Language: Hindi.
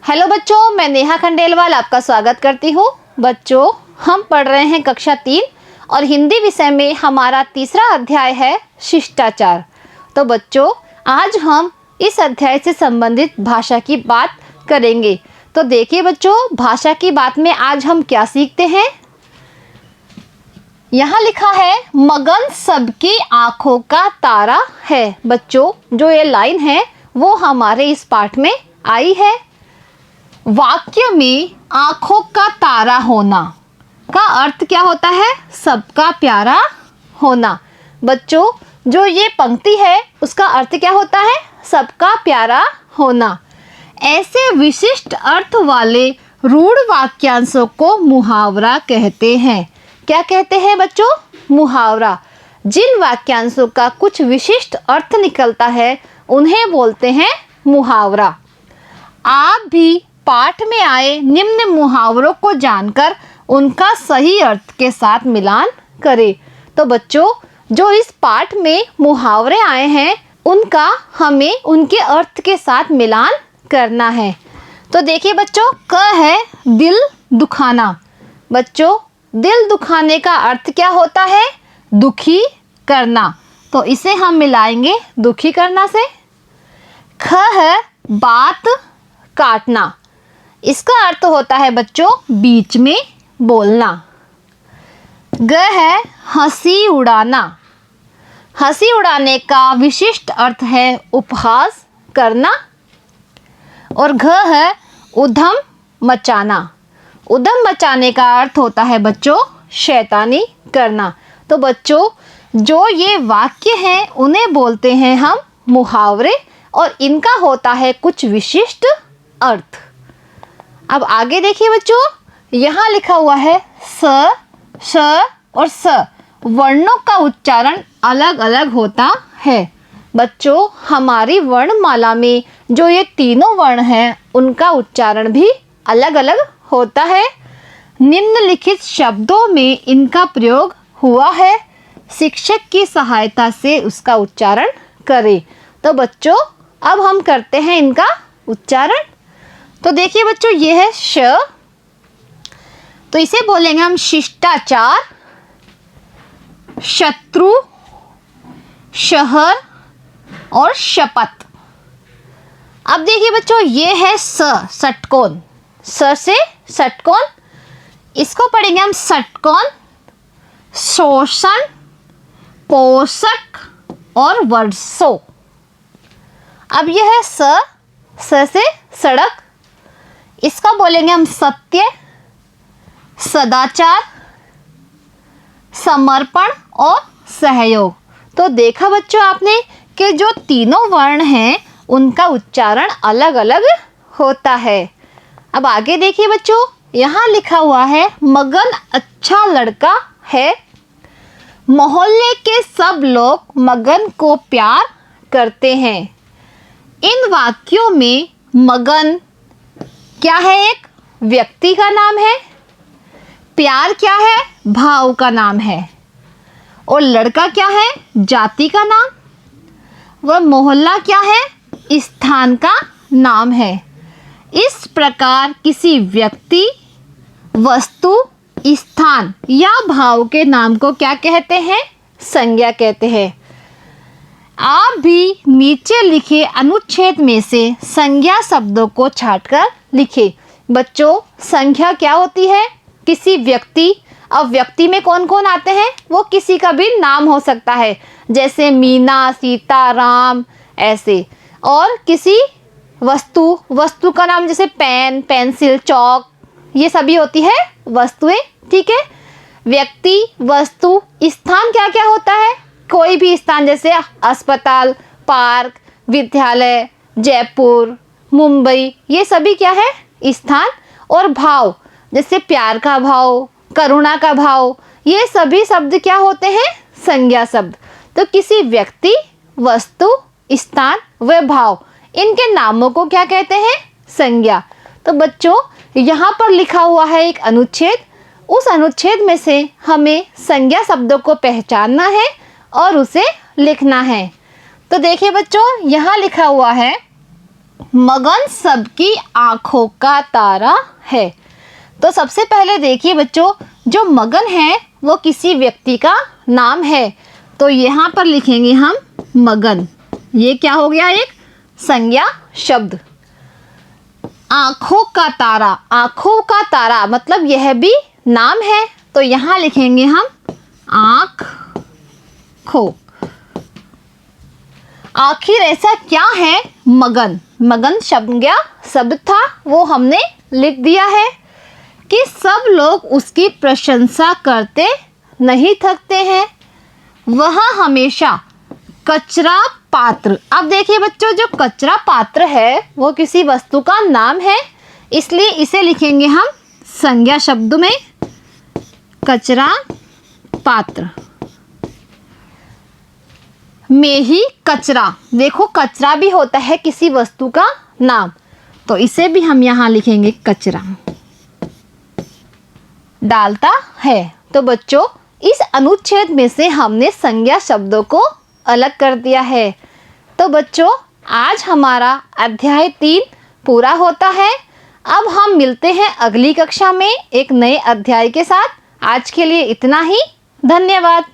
हेलो बच्चों, मैं नेहा खंडेलवाल आपका स्वागत करती हूँ। बच्चों, हम पढ़ रहे हैं कक्षा 3 और हिंदी विषय में हमारा तीसरा अध्याय है शिष्टाचार। तो बच्चों, आज हम इस अध्याय से संबंधित भाषा की बात करेंगे। तो देखिए बच्चों, भाषा की बात में आज हम क्या सीखते हैं। यहाँ लिखा है मगन सबकी आंखों का तारा है। बच्चों, जो ये लाइन है वो हमारे इस पाठ में आई है। वाक्य में आंखों का तारा होना का अर्थ क्या होता है? सबका प्यारा होना। बच्चों, जो ये पंक्ति है उसका अर्थ क्या होता है? सबका प्यारा होना। ऐसे विशिष्ट अर्थ वाले रूढ़ वाक्यांशों को मुहावरा कहते हैं। क्या कहते हैं बच्चों? मुहावरा। जिन वाक्यांशों का कुछ विशिष्ट अर्थ निकलता है उन्हें बोलते हैं मुहावरा। आप भी पाठ में आए निम्न मुहावरों को जानकर उनका सही अर्थ के साथ मिलान करें। तो बच्चों, जो इस पाठ में मुहावरे आए हैं उनका हमें उनके अर्थ के साथ मिलान करना है। तो देखिए बच्चों, क है दिल दुखाना। बच्चों, दिल दुखाने का अर्थ क्या होता है? दुखी करना। तो इसे हम मिलाएंगे दुखी करना से। ख है बात काटना। इसका अर्थ होता है बच्चों बीच में बोलना। ग है हंसी उड़ाना। हंसी उड़ाने का विशिष्ट अर्थ है उपहास करना। और घ है उधम मचाना। उधम मचाने का अर्थ होता है बच्चों शैतानी करना। तो बच्चों, जो ये वाक्य हैं उन्हें बोलते हैं हम मुहावरे और इनका होता है कुछ विशिष्ट अर्थ। अब आगे देखिए बच्चों, यहाँ लिखा हुआ है स, श और स वर्णों का उच्चारण अलग अलग होता है। बच्चों, हमारी वर्णमाला में जो ये तीनों वर्ण हैं उनका उच्चारण भी अलग अलग होता है। निम्नलिखित शब्दों में इनका प्रयोग हुआ है। शिक्षक की सहायता से उसका उच्चारण करें। तो बच्चों, अब हम करते हैं इनका उच्चारण। तो देखिए बच्चों, ये है श, तो इसे बोलेंगे हम शिष्टाचार, शत्रु, शहर और शपथ। अब देखिए बच्चों, ये है स, षटकोण। स से षटकोण, इसको पढ़ेंगे हम षटकोण, शोषण, पोषक और वर्षो। अब यह है स से सड़क, इसका बोलेंगे हम सत्य, सदाचार, समर्पण और सहयोग। तो देखा बच्चों आपने कि जो तीनों वर्ण हैं उनका उच्चारण अलग अलग होता है। अब आगे देखिए बच्चों, यहाँ लिखा हुआ है मगन अच्छा लड़का है। मोहल्ले के सब लोग मगन को प्यार करते हैं। इन वाक्यों में मगन क्या है? एक व्यक्ति का नाम है। प्यार क्या है? भाव का नाम है। और लड़का क्या है? जाति का नाम। वह मोहल्ला क्या है? स्थान का नाम है। इस प्रकार किसी व्यक्ति, वस्तु, स्थान या भाव के नाम को क्या कहते हैं? संज्ञा कहते हैं। आप भी नीचे लिखे अनुच्छेद में से संज्ञा शब्दों को छांटकर लिखें। बच्चों, संज्ञा क्या होती है? किसी व्यक्ति। अब व्यक्ति में कौन कौन आते हैं? वो किसी का भी नाम हो सकता है, जैसे मीना, सीता, राम, ऐसे। और किसी वस्तु, वस्तु का नाम जैसे पेन, पेंसिल, चौक, ये सभी होती है वस्तुएं। ठीक है। व्यक्ति, वस्तु, स्थान क्या क्या होता है? कोई भी स्थान, जैसे अस्पताल, पार्क, विद्यालय, जयपुर, मुंबई, ये सभी क्या है? स्थान। और भाव, जैसे प्यार का भाव, करुणा का भाव, ये सभी शब्द क्या होते हैं? संज्ञा शब्द। तो किसी व्यक्ति, वस्तु, स्थान व भाव, इनके नामों को क्या कहते हैं? संज्ञा। तो बच्चों, यहाँ पर लिखा हुआ है एक अनुच्छेद। उस अनुच्छेद में से हमें संज्ञा शब्दों को पहचानना है और उसे लिखना है। तो देखिए बच्चों, यहाँ लिखा हुआ है मगन सबकी आंखों का तारा है। तो सबसे पहले देखिए बच्चों, जो मगन है वो किसी व्यक्ति का नाम है, तो यहाँ पर लिखेंगे हम मगन। ये क्या हो गया, एक संज्ञा शब्द। आंखों का तारा, आंखों का तारा मतलब यह भी नाम है, तो यहाँ लिखेंगे हम आँख खो। आखिर ऐसा क्या है मगन, मगन संज्ञा शब्द था, वो हमने लिख दिया है कि सब लोग उसकी प्रशंसा करते नहीं थकते हैं, वह हमेशा कचरा पात्र। अब देखिए बच्चों, जो कचरा पात्र है वो किसी वस्तु का नाम है, इसलिए इसे लिखेंगे हम संज्ञा शब्द में, कचरा पात्र। में ही कचरा, देखो कचरा भी होता है किसी वस्तु का नाम, तो इसे भी हम यहाँ लिखेंगे कचरा डालता है। तो बच्चों, इस अनुच्छेद में से हमने संज्ञा शब्दों को अलग कर दिया है। तो बच्चों, आज हमारा अध्याय 3 पूरा होता है। अब हम मिलते हैं अगली कक्षा में एक नए अध्याय के साथ। आज के लिए इतना ही, धन्यवाद।